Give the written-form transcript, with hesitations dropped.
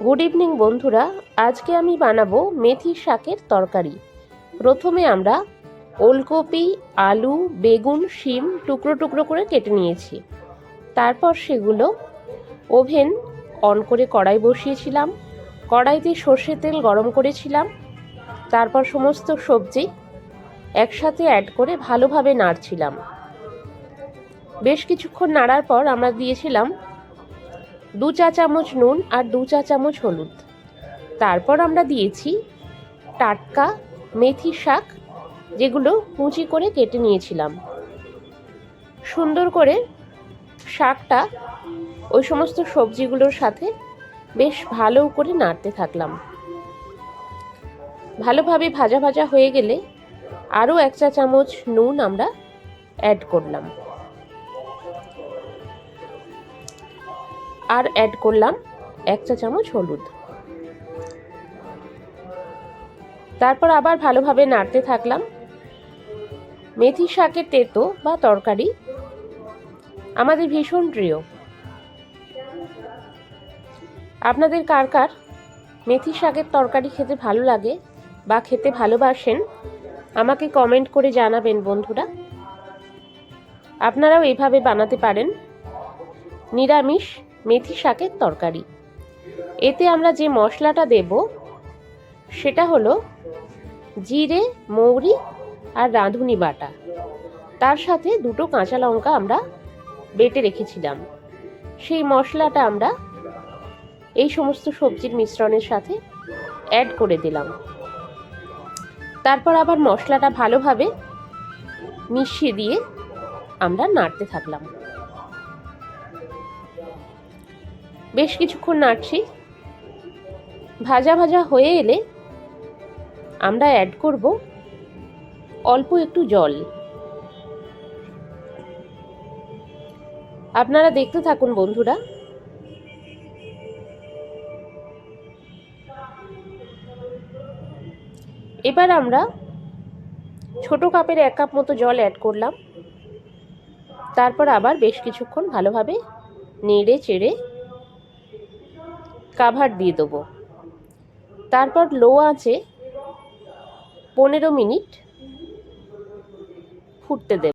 Good evening বন্ধুরা, আজকে আমি বানাবো মেথি শাকের তরকারি। প্রথমে আমরা ওলকপি, আলু, বেগুন, শিম টুকরো টুকরো করে কেটে নিয়েছি। তারপর সেগুলো ওভেন অন করে কড়াই বসিয়েছিলাম। কড়াইতে সর্ষের তেল গরম করেছিলাম। তারপর সমস্ত সবজি একসাথে অ্যাড করে ভালোভাবে নাড়ছিলাম। বেশ কিছুক্ষণ নাড়ার পর আমরা দিয়েছিলাম 2 চা চামচ নুন আর 2 চা চামচ হলুদ। তারপর আমরা দিয়েছি টাটকা মেথি শাক, যেগুলো কুচি করে কেটে নিয়েছিলাম। সুন্দর করে শাকটা ওই সমস্ত সবজিগুলোর সাথে বেশ ভালো করে নাড়তে থাকলাম। ভালোভাবে ভাজা ভাজা হয়ে গেলে আরও 1 চা চামচ নুন আমরা অ্যাড করলাম, আর অ্যাড করলাম 1 চা চামচ হলুদ। তারপর আবার ভালোভাবে নাড়তে থাকলাম। মেথি শাকের তেতো বা তরকারি আমাদের ভীষণ প্রিয়। আপনাদের কার কার মেথি শাকের তরকারি খেতে ভালো লাগে বা খেতে ভালোবাসেন আমাকে কমেন্ট করে জানাবেন বন্ধুরা। আপনারাও এইভাবে বানাতে পারেন নিরামিষ মেথি শাকের তরকারি। এতে আমরা যে মশলাটা দেব সেটা হলো জিরে, মৌরি আর রাঁধুনি বাটা। তার সাথে 2টো কাঁচা লঙ্কা আমরা বেটে রেখেছিলাম। সেই মশলাটা আমরা এই সমস্ত সবজির মিশ্রণের সাথে অ্যাড করে দিলাম। তারপর আবার মশলাটা ভালোভাবে মিশিয়ে দিয়ে আমরা নাড়তে থাকলাম। বেশ কিছুক্ষণ নাড়ছি। ভাজা ভাজা হয়ে এলে আমরা অ্যাড করব অল্প একটু জল। আপনারা দেখতে থাকুন বন্ধুরা। এবার আমরা ছোট কাপের 1 কাপ মতো জল অ্যাড করলাম। তারপর আবার বেশ কিছুক্ষণ ভালোভাবে নেড়ে চেড়ে কাভার দিয়ে দেবো। তারপর লো আঁচে 15 মিনিট ফুটতে দেব।